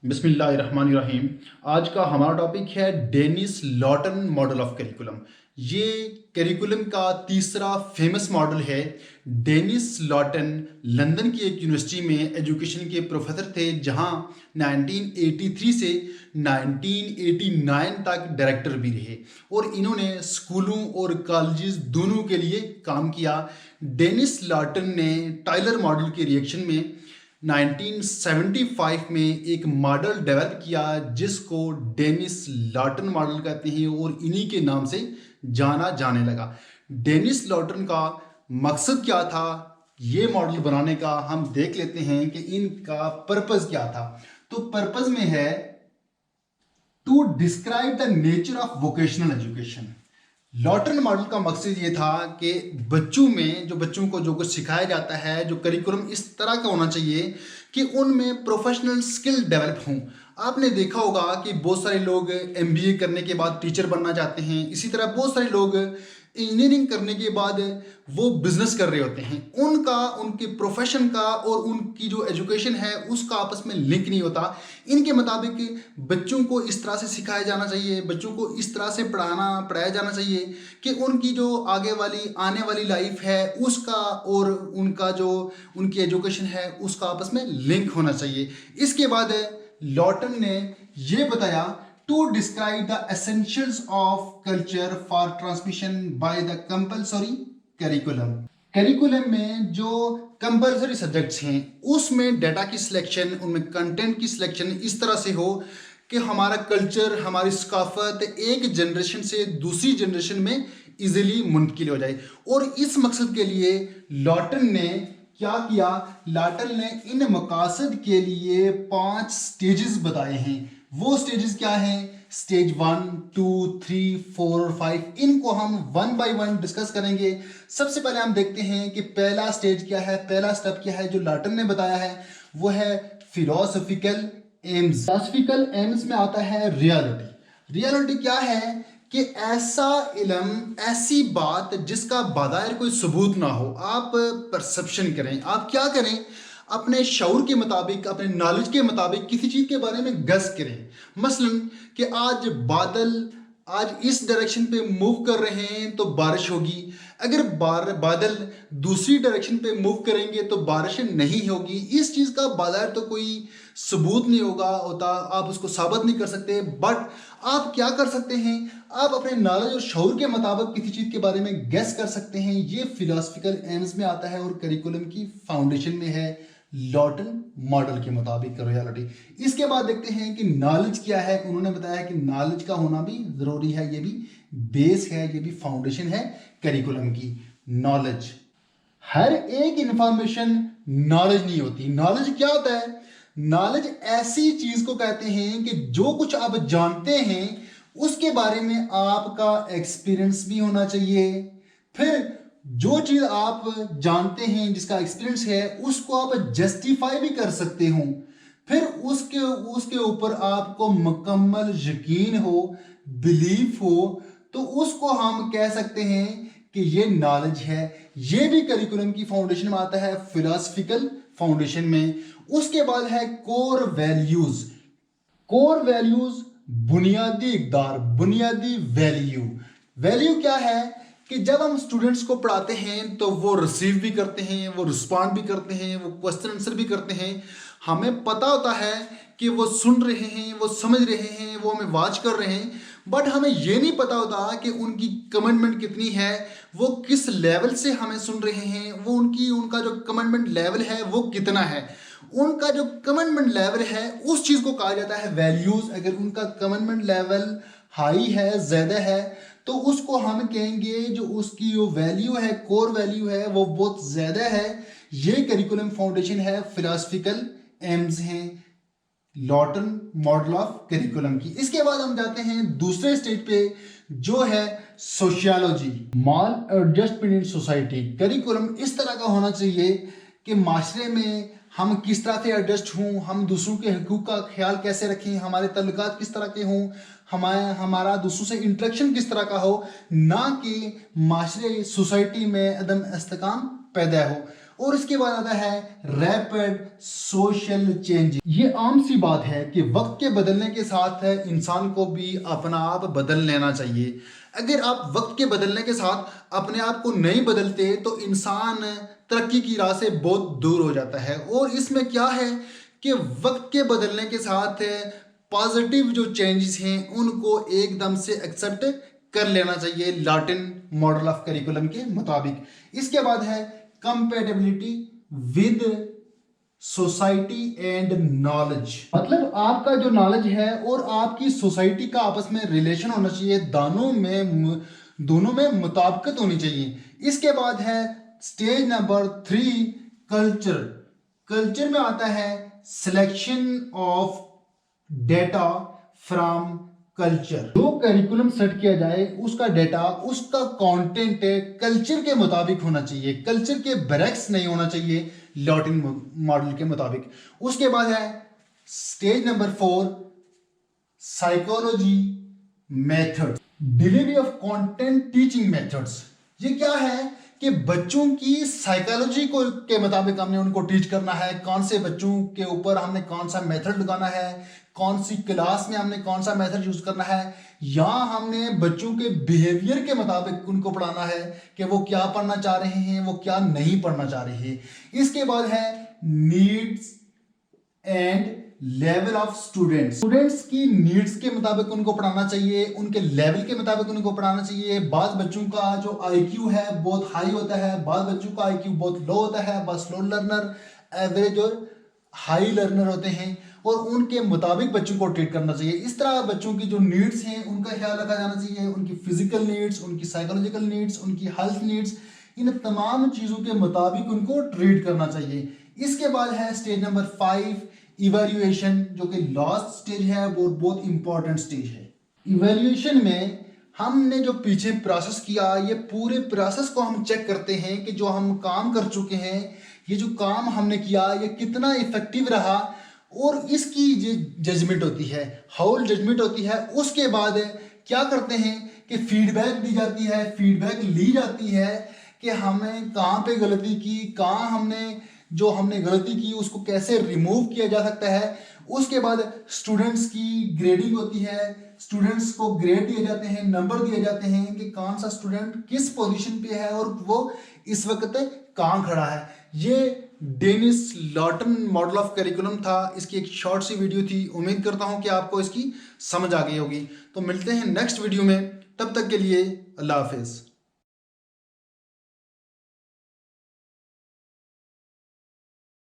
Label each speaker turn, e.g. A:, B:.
A: बिस्मिल्लाहिर्रहमानिर्रहीम। आज का हमारा टॉपिक है डेनिस लॉटन मॉडल ऑफ करिकुलम। ये करिकुलम का तीसरा फेमस मॉडल है। डेनिस लॉटन लंदन की एक यूनिवर्सिटी में एजुकेशन के प्रोफेसर थे, जहां 1983 से 1989 तक डायरेक्टर भी रहे और इन्होंने स्कूलों और कॉलेजेस दोनों के लिए काम किया। डेनिस लॉटन ने टाइलर मॉडल के रिएक्शन में 1975 में एक मॉडल डेवलप किया जिसको डेनिस लॉटन मॉडल कहते हैं और इन्हीं के नाम से जाना जाने लगा। डेनिस लॉटन का मकसद क्या था ये मॉडल बनाने का, हम देख लेते हैं कि इनका पर्पस क्या था। तो पर्पस में है to describe the nature of vocational education. Lawton model का मकसद ये था कि बच्चों को जो कुछ सिखाया जाता है, जो करिकुलम इस तरह का होना चाहिए कि उनमें प्रोफेशनल स्किल डेवलप हों। आपने देखा होगा कि बहुत सारे लोग एमबीए करने के बाद टीचर बनना चाहते हैं, इसी तरह बहुत सारे लोग इंजीनियरिंग करने के बाद वो बिजनेस कर रहे होते हैं। उनके प्रोफेशन का और उनकी जो एजुकेशन है उसका आपस में लिंक नहीं होता। इनके मुताबिक बच्चों को इस तरह से सिखाया जाना चाहिए, बच्चों को इस तरह से पढ़ाया जाना चाहिए कि उनकी जो आने वाली लाइफ है उसका और उनकी एजुकेशन है उसका आपस में लिंक होना चाहिए। इसके बाद लॉटन ने ये बताया to describe the essentials of culture for transmission by the compulsory curriculum. Curriculum में जो कंपल्सरी सब्जेक्ट्स हैं उसमें डाटा की सिलेक्शन, उनमें कंटेंट की सिलेक्शन इस तरह से हो कि हमारा कल्चर, हमारी सकाफत एक जनरेशन से दूसरी जनरेशन में इजीली मुंतकिल हो जाए। और इस मकसद के लिए लॉटन ने क्या किया, लॉटन ने इन मकासद के लिए 5 स्टेजेस बताए हैं। वो स्टेजेस क्या हैं? स्टेज 1, 2, 3, 4 और 5। इनको हम 1 बाय 1 डिस्कस करेंगे। सबसे पहले हम देखते हैं कि पहला स्टेज क्या है, पहला स्टेप क्या है जो लॉटन ने बताया है। वो है फिलोसफिकल एम्स। फिलोसफिकल एम्स में आता है रियलिटी। रियलिटी क्या है कि ऐसा इल्म, ऐसी बात जिसका बादायर कोई सबूत ना हो। आप परसेप्शन करें, आप क्या करें, अपने शऊर के मुताबिक, अपने नॉलेज के मुताबिक किसी चीज़ के बारे में गस करें। मसलन कि आज बादल इस डायरेक्शन पे मूव कर रहे हैं तो बारिश होगी। अगर बादल दूसरी डायरेक्शन पे मूव करेंगे तो बारिश नहीं होगी। इस चीज़ का बाजार तो कोई सबूत नहीं होता, आप उसको साबित नहीं कर सकते। बट आप क्या कर सकते हैं, आप अपने नॉलेज और शऊर के मुताबिक किसी चीज़ के बारे में गेस कर सकते हैं। ये फिलोसफिकल एम्स में आता है और करिकुलम की फाउंडेशन में है लॉटन मॉडल के मुताबिक रियलिटी। इसके बाद देखते हैं कि नॉलेज क्या है। उन्होंने बताया कि नॉलेज का होना भी जरूरी है, ये भी बेस है, ये भी फाउंडेशन है करिकुलम की। नॉलेज, हर एक इंफॉर्मेशन नॉलेज नहीं होती। नॉलेज क्या होता है? नॉलेज ऐसी चीज को कहते हैं कि जो कुछ आप जानते हैं उसके बारे में आपका एक्सपीरियंस भी होना चाहिए। फिर जो चीज आप जानते हैं, जिसका एक्सपीरियंस है, उसको आप जस्टिफाई भी कर सकते हो। फिर उसके ऊपर आपको मुकम्मल यकीन हो, बिलीफ हो, तो उसको हम कह सकते हैं कि ये नॉलेज है। ये भी करिकुलम की फाउंडेशन में आता है, फिलोसफिकल फाउंडेशन में। उसके बाद है कोर वैल्यूज। कोर वैल्यूज बुनियादी इकदार, बुनियादी वैल्यू। वैल्यू क्या है कि जब हम स्टूडेंट्स को पढ़ाते हैं तो वो रिसीव भी करते हैं, वो रिस्पॉन्ड भी करते हैं, वो क्वेश्चन आंसर भी करते हैं। हमें पता होता है कि वो सुन रहे हैं, वो समझ रहे हैं, वो हमें वॉच कर रहे हैं। बट हमें ये नहीं पता होता कि उनकी कमिटमेंट कितनी है, वो किस लेवल से हमें सुन रहे हैं, उनका जो कमिटमेंट लेवल है वो कितना है। उनका जो कमिटमेंट लेवल है उस चीज़ को कहा जाता है वैल्यूज। अगर उनका कमिटमेंट लेवल हाई है, ज़्यादा है, तो उसको हम कहेंगे जो उसकी जो वैल्यू है, कोर वैल्यू है, वो बहुत ज़्यादा है। ये करिकुलम फाउंडेशन है, फिलोसफिकल एम्स हैं लॉटन मॉडल ऑफ करिकुलम की। इसके बाद हम जाते हैं दूसरे स्टेज पे जो है sociology, mall adjustment in society. Curriculum इस तरह का होना चाहिए कि माशरे में हम किस तरह से एडजस्ट हों, हम दूसरों के हकूक़ का ख्याल कैसे रखें, हमारे तल्लुकात किस तरह के हों, हमारा दूसरों से इंटरेक्शन किस तरह का हो, ना कि माशरे सोसाइटी में अदम इस्तेकाम पैदा हो। और इसके बाद आता है रैपिड सोशल चेंज। ये आम सी बात है कि वक्त के बदलने के साथ इंसान को भी अपना आप बदल लेना चाहिए। अगर आप वक्त के बदलने के साथ अपने आप को नहीं बदलते तो इंसान तरक्की की राह से बहुत दूर हो जाता है। और इसमें क्या है कि वक्त के बदलने के साथ पॉजिटिव जो चेंजेस हैं उनको एकदम से एक्सेप्ट कर लेना चाहिए लॉर्टन मॉडल ऑफ करिकुलम के मुताबिक। इसके बाद है compatibility with society and knowledge. मतलब आपका जो नॉलेज है और आपकी सोसाइटी का आपस में रिलेशन होना चाहिए, दोनों में मुताबिकत होनी चाहिए। इसके बाद है स्टेज नंबर 3 कल्चर। कल्चर में आता है selection of data from culture. जो करिकुलम सेट किया जाए उसका डेटा, उसका कंटेंट कल्चर के मुताबिक होना चाहिए, कल्चर के ब्रेक्स नहीं होना चाहिए लॉर्टन मॉडल के मुताबिक। उसके बाद है stage number 4 psychology methods, delivery of content teaching methods. ये क्या है कि बच्चों की साइकोलॉजी को के मुताबिक हमने उनको टीच करना है, कौन से बच्चों के ऊपर हमने कौन सा मेथड लगाना है, कौन सी क्लास में हमने कौन सा मेथड यूज करना है, या हमने बच्चों के बिहेवियर के मुताबिक उनको पढ़ाना है कि वो क्या पढ़ना चाह रहे हैं, वो क्या नहीं पढ़ना चाह रहे हैं। इसके बाद है needs and level of students की नीड्स के मुताबिक उनको पढ़ाना चाहिए, उनके लेवल के मुताबिक उनको पढ़ाना चाहिए। बाद बच्चों का जो आईक्यू है बहुत हाई होता है, बाद बच्चों का आईक्यू बहुत लो होता है, बस स्लो लर्नर, एवरेज और हाई लर्नर होते हैं, और उनके मुताबिक बच्चों को ट्रीट करना चाहिए। इस तरह बच्चों की जो नीड्स हैं उनका ख्याल रखा जाना चाहिए, उनकी फिजिकल नीड्स, उनकी साइकोलॉजिकल नीड्स, उनकी हेल्थ नीड्स, इन तमाम चीज़ों के मुताबिक उनको ट्रीट करना चाहिए। इसके बाद है स्टेज नंबर 5 इवैल्यूएशन, जो कि लास्ट स्टेज है, वो बहुत इंपॉर्टेंट स्टेज है। इवैल्यूएशन में हमने जो पीछे प्रोसेस किया, ये पूरे प्रोसेस को हम चेक करते हैं कि जो हम काम कर चुके हैं, ये जो काम हमने किया ये कितना इफेक्टिव रहा, और इसकी ये जजमेंट होती है, हाउल जजमेंट होती है। उसके बाद क्या करते हैं कि फीडबैक दी जाती है, फीडबैक ली जाती है कि हमें कहाँ पे गलती की, कहाँ हमने गलती की उसको कैसे रिमूव किया जा सकता है। उसके बाद स्टूडेंट्स की ग्रेडिंग होती है, स्टूडेंट्स को ग्रेड दिए जाते हैं, नंबर दिए जाते हैं कि कौन सा स्टूडेंट किस पोजीशन पे है और वो इस वक्त कहाँ खड़ा है। ये डेनिस लॉर्टन मॉडल ऑफ करिकुलम था, इसकी एक शॉर्ट सी वीडियो थी। उम्मीद करता हूँ कि आपको इसकी समझ आ गई होगी। तो मिलते हैं नेक्स्ट वीडियो में, तब तक के लिए अल्लाह हाफिज़।